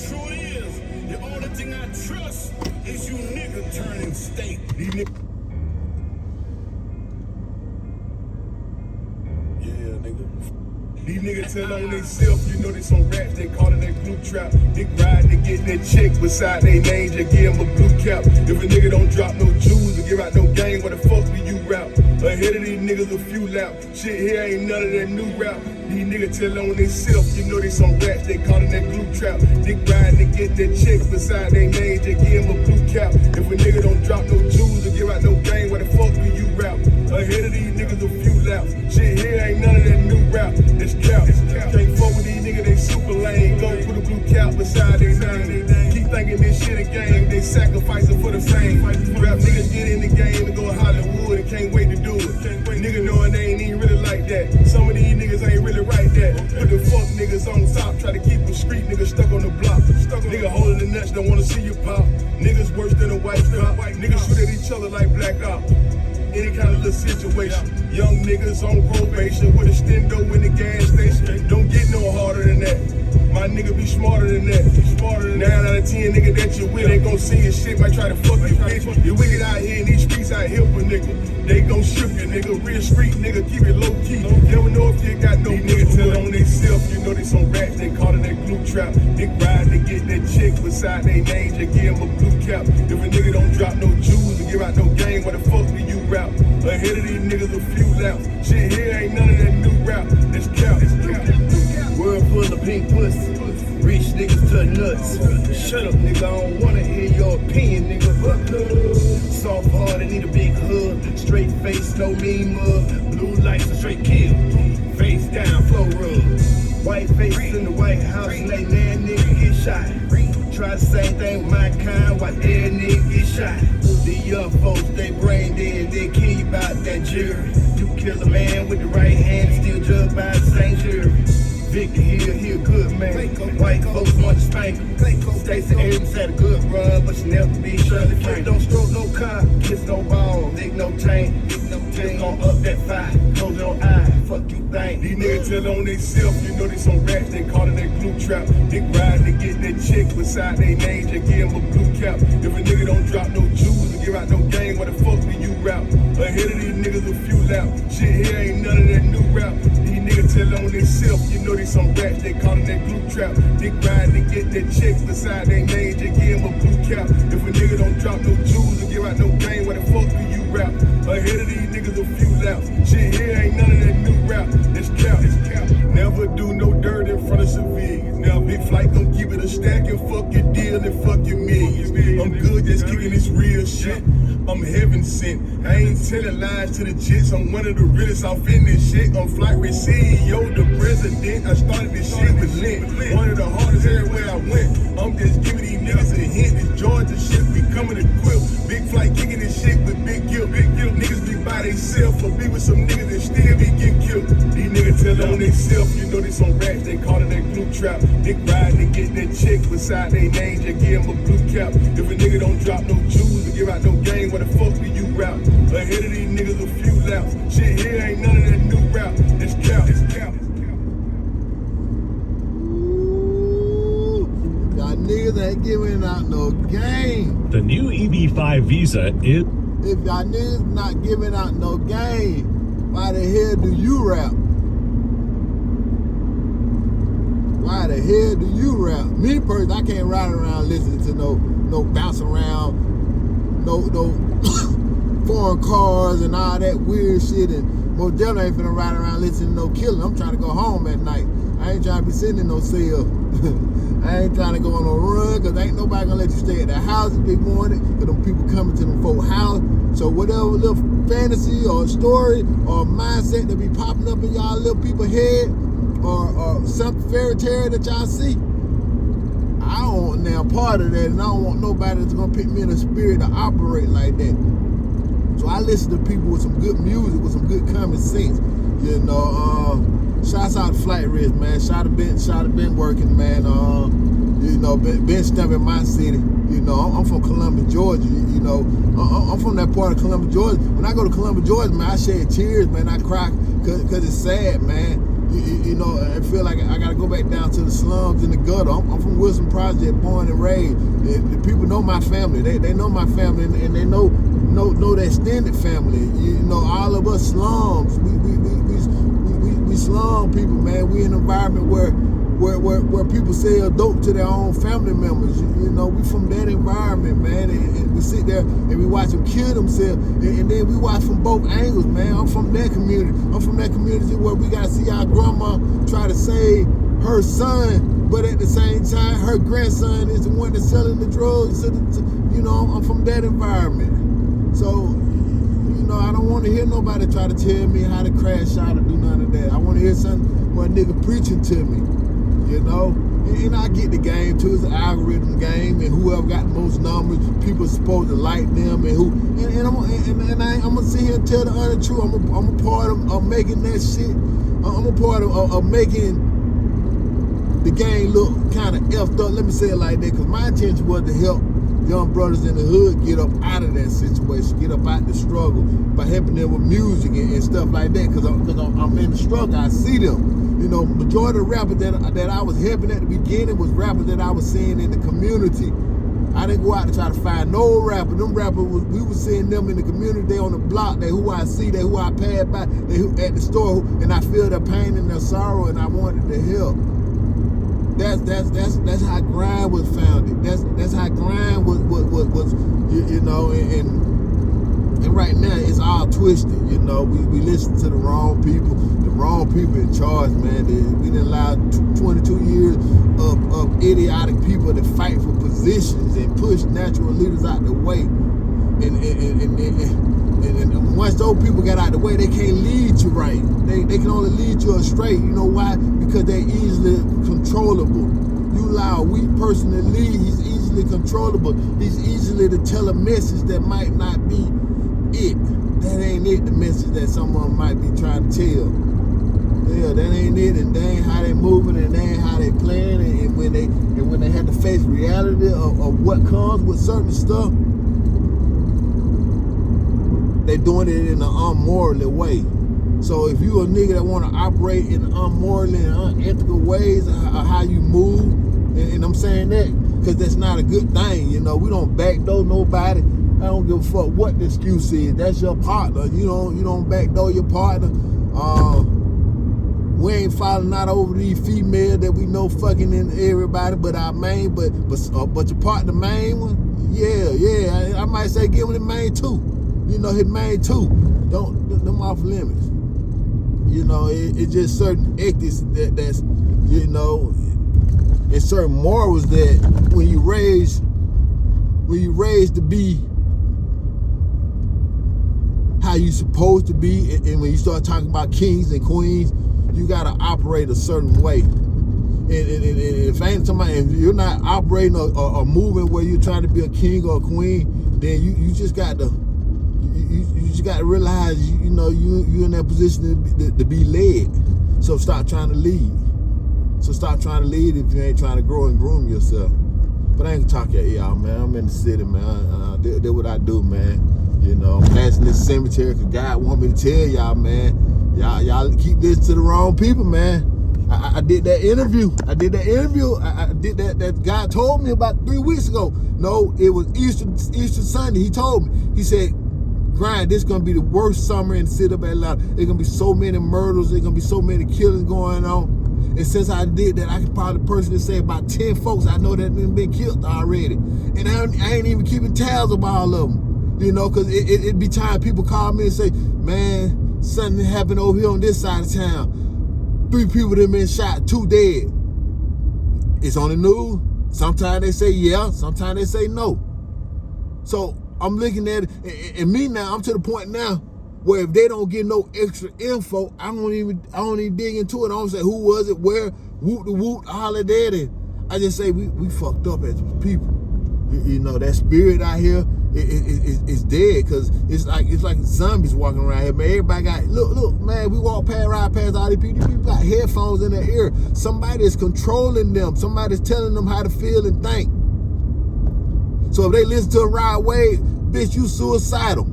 truth is, the only thing I trust is you nigga turning state. Yeah, nigga. These niggas tell on themselves, you know they some rats, they call it that glue trap. Dick ride, they get that chick beside their name, just give them a blue cap. If a nigga don't drop no jewels or give out no game, what the fuck do you rap? Ahead of these niggas a few laps, shit here ain't none of that new rap. These niggas tell on themselves, you know they some rats, they call it that glue trap. Dick ride, they get that chick beside their name, just give them a blue cap. If a nigga don't drop no jewels or give out no game, what the fuck do you rap? Ahead of these niggas a few laps, shit here ain't none of that new rap. It's cap. Can't fuck with these niggas, they super lame. Go put a blue cap beside their name. Keep thinking this shit a game, they sacrificing for the fame. Rap niggas get in the game and go to Hollywood and can't wait to do it. Nigga knowing they ain't even really like that. Some of these niggas ain't really right that. Put the fuck niggas on top, try to keep them street niggas stuck on the block. Nigga holding the nuts, don't wanna see you pop. Niggas worse than a white cop. Niggas shoot at each other like black ops. Any kind of little situation. Young niggas on probation with a stendo in the gas station. Don't get no harder than that. My nigga be smarter than that. 9 out of 10 nigga that you with ain't gon' see your shit, might try to fuck your bitch. You wicked out here in these streets out here for nigga. They gon' shoot you nigga. Real street nigga, keep it low key. You never know if you got no niggas tell on themselves, you know they some rats, they call it that glue trap. Dick ride, they get that chick beside their name, just give them a blue cap. If a nigga don't drop no jewels or give out no game, what the fuck do you rap? Ahead of these niggas a few laps. Shit here ain't none of that new rap. It's cap. World full of pink pussy. Rich niggas to nuts. Shut up, nigga. I don't wanna hear your opinion, nigga. Soft heart, I need a big hug. Straight face, no mean mug. Blue lights, a straight kill. Face down, flow rug. White face in the White House, and they man nigga get shot. Try the same thing with my kind, watch every nigga get shot. The young folks, they brain dead, they kill you about that jury. You kill a man with the right hand, still judged by the same jury. Victor Hill, he a good man. White folks want to spank him. Stacey Abrams had a good run, but she never be Shirley Frank. Don't stroke no car, kiss no ball, lick no chain. Just gon' up that fire, close your eye, fuck you think. These niggas tell on themselves, you know they some rats, they call it that glue trap. Dick ride, they get that chick beside their name, just give them a blue cap. If a nigga don't drop no jewels or give out no game, what the fuck do you rap? Ahead of these niggas a few laps, shit here ain't none of that new rap. These niggas tell on themselves, you know they some rats, they call it that glue trap. Dick ride, they get that chick beside their name, just give them a blue cap. If a nigga don't drop no jewels or give out no game, what the fuck do you rap? Ahead of these niggas a few laps, shit here ain't none of that new rap. It's cap. Never do no dirt in front of civilians. Now big flight gon' keep it a stack and fuck your deal and fuck your millions. I'm good just kicking this real shit. I'm heaven sent. I ain't telling lies to the jits. I'm one of the realest off in this shit. I'm Flightrisk CEO, the president. I started this shit with Lent. One of the hardest everywhere I went. I'm just giving these niggas a hint. This Georgia shit be coming equipped. Big flight kicking this shit with big Gipp. Niggas be by theyself or be with some niggas that still be getting killed. These niggas tell on themselves, you know they some rats, they call it that glue trap. Dick ride, they get that chick beside their name, just give them a blue cap. If a nigga don't drop no jewels or give out no game, what the fuck do you rap? Ahead of these niggas a few laps, shit here ain't none of that new rap. It's cap. Y'all niggas ain't giving out no game. The new EB5 Visa is... If y'all niggas not giving out no game, why the hell do you rap? Why the hell do you rap? Me personally, I can't ride around listening to no bounce around, no foreign cars and all that weird shit, and most definitely ain't finna ride around listening to no killing. I'm trying to go home at night. I ain't trying to be sitting in no cell. I ain't trying to go on no run, cause ain't nobody gonna let you stay at the house if they want it, cause them people coming to them folk house. So whatever little fantasy or story or mindset that be popping up in y'all little people head, or some fairy tale that y'all see, I don't want now part of that, and I don't want nobody that's gonna pick me in the spirit to operate like that. So I listen to people with some good music, with some good common sense. You know, shouts out to Flightrisk, man. Shout out been working, man. You know, been stumping my city. You know, I'm from Columbus, Georgia. You know, I'm from that part of Columbus, Georgia. When I go to Columbus, Georgia, man, I shed tears, man. I cry, cause it's sad, man. You know, I feel like I gotta go back down to the slums in the gutter. I'm from Wilson Project, born and raised. The people know my family. They know my family, and they know the extended family. You know, all of us slums. We slum people, man. We in an environment where people sell dope to their own family members. You know, we from that environment, man. And we sit there and we watch them kill themselves. And then we watch from both angles, man. I'm from that community. I'm from that community where we got to see our grandma try to save her son, but at the same time, her grandson is the one that's selling the drugs. You know, I'm from that environment. So, you know, I don't want to hear nobody try to tell me how to crash out or do none of that. I want to hear something where a nigga preaching to me, you know? And I get the game too. It's an algorithm game, and whoever got the most numbers, people are supposed to like them, and I'm gonna sit here and tell the honest truth. I'm a part of making that shit. I'm a part of making the game look kind of effed up. Let me say it like that, because my intention was to help young brothers in the hood get up out of that situation, get up out the struggle by helping them with music and stuff like that. Because I'm in the struggle, I see them. You know, majority of rappers that I was helping at the beginning was rappers that I was seeing in the community. I didn't go out to try to find no rapper. Them rappers, we were seeing them in the community. They on the block. They who I see. They who I pass by. They who at the store. And I feel their pain and their sorrow, and I wanted to help. That's how grind was founded. That's how grind was you know, and right now it's all twisted. You know, we listen to the wrong people in charge, man. We didn't allow 22 years of idiotic people to fight for positions and push natural leaders out the way. And once those people got out the way, they can't lead you right. They can only lead you astray. You know why? Because they're easily controllable. You allow a weak person to lead, he's easily controllable. He's easily to tell a message that might not be it. That ain't it, the message that someone might be trying to tell. Yeah, that ain't it, and that ain't how they moving, and that ain't how they playing, and when they have to face reality of what comes with certain stuff, they doing it in an unmorally way. So if you a nigga that want to operate in unmorally and unethical ways of how you move, and I'm saying that because that's not a good thing. You know, we don't backdoor nobody. I don't give a fuck what the excuse is. That's your partner. You don't backdoor your partner. We ain't falling out over these females that we know fucking in everybody but our main, but your partner main one, yeah. I might say give him the main too. You know, his main too. Them off limits. You know, it's just certain ethics that's, you know, and certain morals that when you raise to be how you supposed to be, and when you start talking about kings and queens, you gotta operate a certain way. And if ain't somebody, if you're not operating or moving where you're trying to be a king or a queen, then you just got to realize, you know, you in that position to be led. So stop trying to lead. So stop trying to lead if you ain't trying to grow and groom yourself. But I ain't talking to y'all, man. I'm in the city, man. That's what I do, man. You know, I'm passing this cemetery because God want me to tell y'all, man. Y'all keep this to the wrong people, man. I did that interview. I did that God told me about 3 weeks ago. No, it was Easter Sunday. He told me. He said, Grind, this is going to be the worst summer in the city of Atlanta. There's going to be so many murders. There's going to be so many killings going on. And since I did that, I could probably personally say about 10 folks I know that have been killed already. And I ain't even keeping tabs of all of them. You know, because it be time people call me and say, man, something happened over here on this side of town. 3 people that been shot, 2 dead. It's on the news. Sometimes they say yeah, sometimes they say no. So I'm looking at it, and me now, I'm to the point now where if they don't get no extra info, I don't even dig into it. I don't say who was it, where, whoop the whoop, all of that. And I just say we fucked up as people. You know, that spirit out here is dead, because it's like zombies walking around here, man. Everybody got, look, man, we ride past all these people. These people got headphones in their ear. Somebody's controlling them. Somebody's telling them how to feel and think. So if they listen to a Rod Wave, bitch, you suicidal.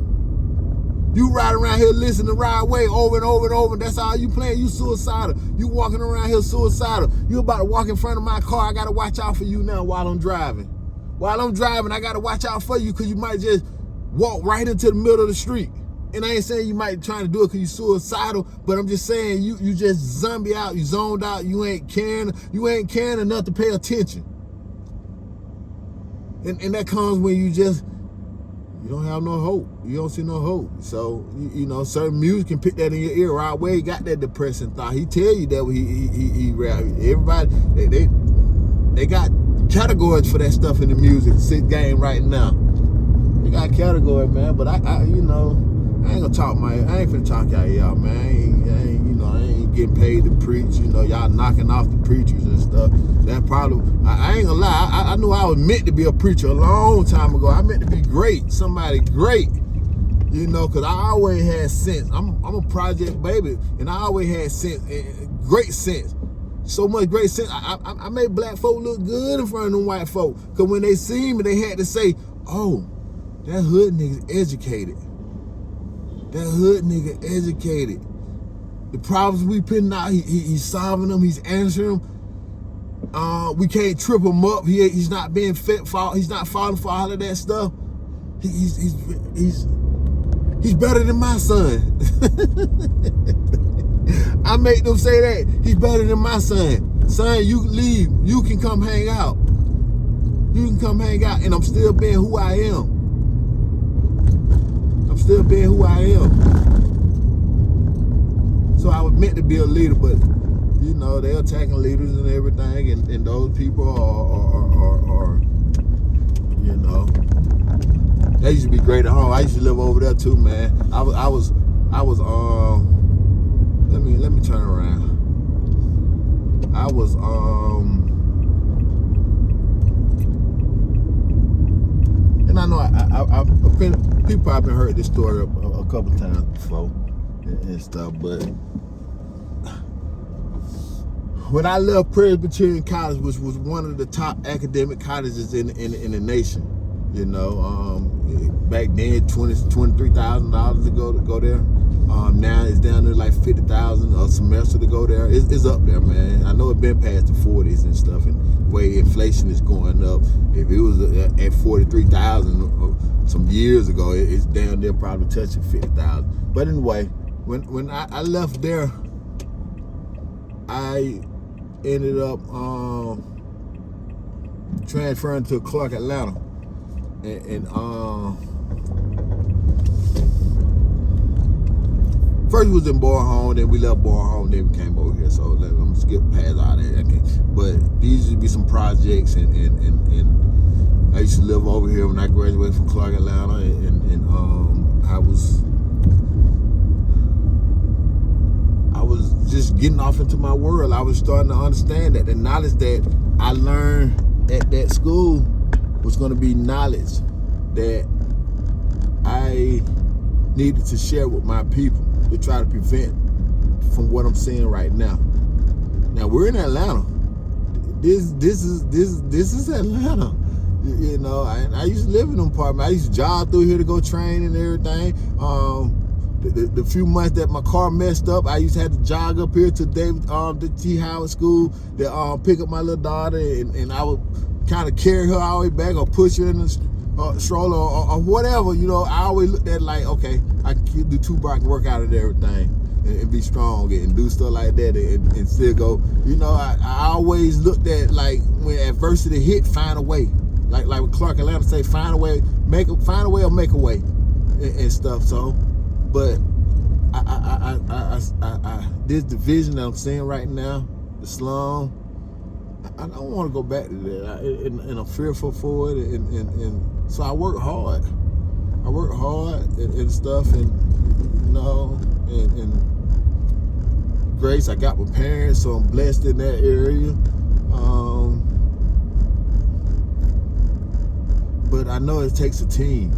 You ride around here listening to Ride Away over and over and over. That's all you playing. You suicidal. You walking around here suicidal. You about to walk in front of my car. I got to watch out for you now while I'm driving. While I'm driving, I got to watch out for you because you might just walk right into the middle of the street. And I ain't saying you might trying to do it because you suicidal, but I'm just saying you just zombie out. You zoned out. You ain't caring enough to pay attention. And that comes when you don't have no hope. You don't see no hope. So, you know, certain music can pick that in your ear. Right away, he got that depressing thought. He tell you that he rap. Everybody, they got categories for that stuff in the music game right now. They got categories, man. But I you know, I ain't gonna talk I ain't finna talk y'all, man. I ain't getting paid to preach. You know, y'all knocking off the preachers and stuff. That probably, I ain't gonna lie. I knew I was meant to be a preacher a long time ago. I meant to be great, somebody great. You know, cause I always had sense. I'm a project baby, and I always had sense, great sense. So much great sense. I made black folk look good in front of them white folk. Cause when they seen me, they had to say, "Oh, that hood nigga's educated. That hood nigga educated. The problems we putting out, he's solving them. He's answering them. We can't trip him up. He's not being he's not falling for all of that stuff. He's better than my son." I make them say that. He's better than my son. Son, you leave. You can come hang out. You can come hang out, and I'm still being who I am. I'm still being who I am. So I was meant to be a leader, but you know, they're attacking leaders and everything, and those people are you know, they used to be great at home. I used to live over there too, man. I was let me turn around. I was and I know people probably heard this story a couple times before and stuff, but when I left Presbyterian College, which was one of the top academic colleges in the nation, you know, back then $23,000 to go there. Now it's down to like $50,000 a semester to go there. It's up there, man. I know it's been past the 40s and stuff, and the way inflation is going up. If it was at 43,000 some years ago, it's down there probably touching 50,000. But anyway, when I left there, I ended up transferring to Clark, Atlanta, and first we was in Boyhome, then we left Boyhome, then we came over here. So I'm gonna skip past all that. But these used to be some projects, and I used to live over here when I graduated from Clark, Atlanta, and I was just getting off into my world. I was starting to understand that the knowledge that I learned at that school was going to be knowledge that I needed to share with my people to try to prevent from what I'm seeing right now. Now we're in Atlanta. This is Atlanta. You know, I used to live in an apartment. I used to jog through here to go train and everything. The few months that my car messed up, I used to have to jog up here to the T. Howard School to pick up my little daughter, and I would kind of carry her all the way back or push her in the stroller or whatever. You know, I always looked at it like, okay, I can do 2 blocks, work out of everything, and be strong and do stuff like that, and still go. You know, I always looked at like when adversity hit, find a way. Like with Clark, Atlanta say, find a way, find a way or make a way, and stuff. So. But this division that I'm seeing right now, the slum, I don't want to go back to that, and I'm fearful for it, and so I work hard. And stuff, and you know, and grace. I got my parents, so I'm blessed in that area. But I know it takes a team.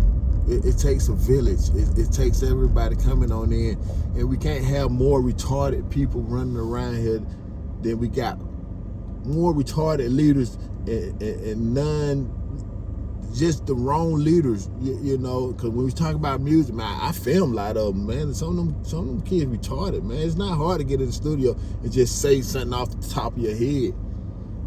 It takes a village. It takes everybody coming on in, and we can't have more retarded people running around here than we got more retarded leaders and none just the wrong leaders, you know, because when we talk about music, man, I film a lot of them, man. And some of them kids retarded, man. It's not hard to get in the studio and just say something off the top of your head,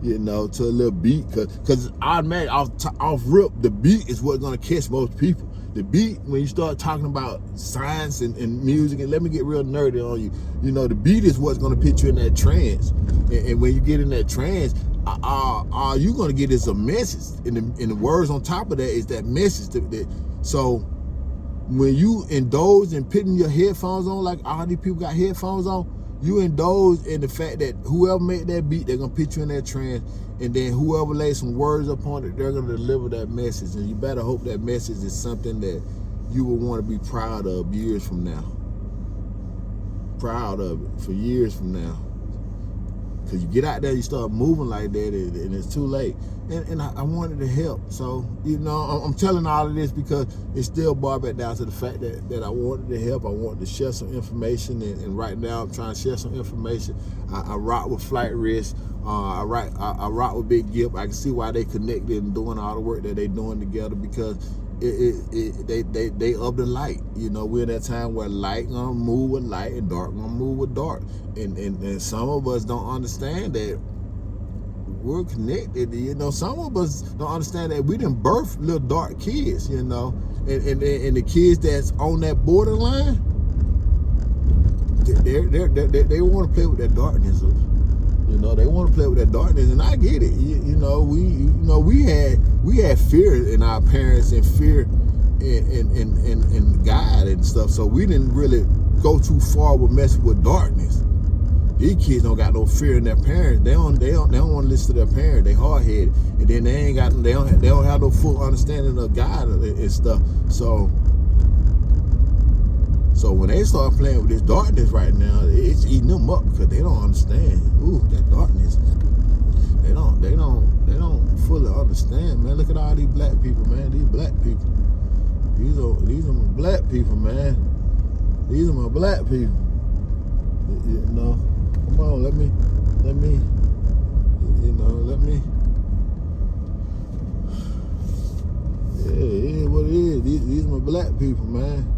you know, to a little beat, because automatic off rip, the beat is what's gonna catch most people. The beat, when you start talking about science and music, and let me get real nerdy on you, you know, the beat is what's gonna put you in that trance. And when you get in that trance, all you're gonna get is a message. And the words on top of that is that message. So when you indulge in putting your headphones on, like all these people got headphones on, you indulge in the fact that whoever made that beat, they're gonna put you in that trance, and then whoever lays some words upon it, they're gonna deliver that message. And you better hope that message is something that you will want to be proud of years from now. Proud of it for years from now. Because you get out there, you start moving like that, and it's too late. And I wanted to help. So, you know, I'm telling all of this because it still boils back down to the fact that I wanted to help. I wanted to share some information, and right now I'm trying to share some information. I rock with Flightrisk. I rock with Big Gipp. I can see why they connected and doing all the work that they doing together, because they of the light. You know, we're in that time where light gonna move with light and dark gonna move with dark. And some of us don't understand that we're connected. You know, some of us don't understand that we done birth little dark kids, you know. And the kids that's on that borderline, they want to play with that darkness. You know, they want to play with that darkness, and I get it. You know, we had fear in our parents and fear in God and stuff. So we didn't really go too far with messing with darkness. These kids don't got no fear in their parents. They don't want to listen to their parents. They hard headed, and then they don't have no full understanding of God and stuff. So when they start playing with this darkness right now, it's eating them up because they don't understand. Ooh, that darkness. They don't fully understand, man. Look at all these black people, man. These black people. These are my black people, man. These are my black people. You know, come on, let me. You know, let me. Yeah, it is what it is. These are my black people, man.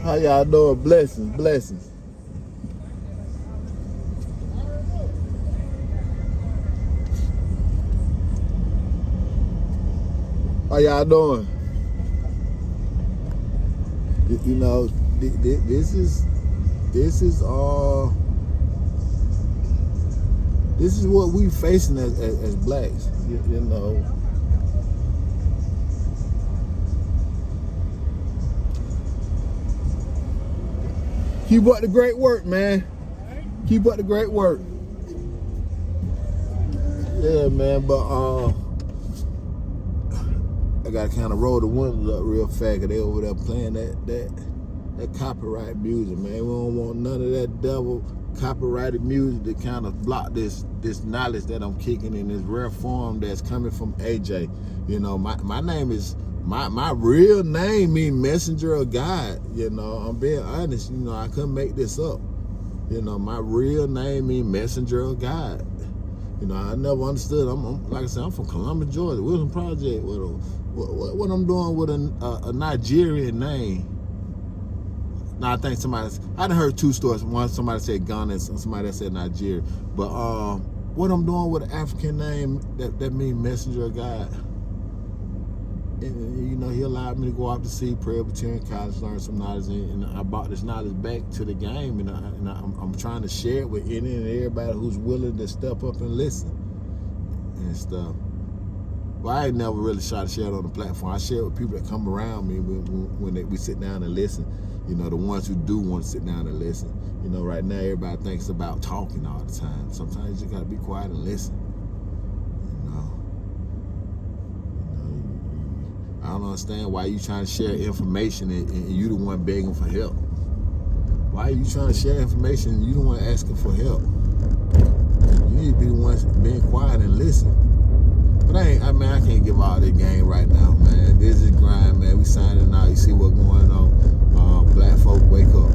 How y'all doing? Blessings. How y'all doing? You know, this is what we facing as blacks. You know. Keep up the great work, man. Keep up the great work. Yeah, man, but I gotta kind of roll the windows up real fast, because they over there playing that copyright music, man. We don't want none of that devil copyrighted music to kind of block this knowledge that I'm kicking in this rare form that's coming from AJ. You know, my name is, my real name means messenger of God. You know, I'm being honest. You know, I couldn't make this up. You know, my real name means messenger of God. You know, I never understood. I'm like I said, I'm from Columbus, Georgia. Wilson Project. What I'm doing with a Nigerian name? Now I think I done heard two stories. One, somebody said Ghana, and somebody that said Nigeria. But what I'm doing with an African name that means messenger of God. And, you know, he allowed me to go out to see Presbyterian College, learn some knowledge, and I brought this knowledge back to the game, and I'm trying to share it with any and everybody who's willing to step up and listen and stuff. Well, I ain't never really tried to share it on the platform. I share it with people that come around me when we sit down and listen. You know, the ones who do want to sit down and listen. You know, right now everybody thinks about talking all the time. Sometimes you just gotta be quiet and listen. I don't understand why you trying to share information and you the one begging for help. Why are you trying to share information and you the one asking for help? You need to be the one being quiet and listen. But I can't give all this game right now, man. This is grind, man. We signing out. You see what's going on. Black folk, wake up.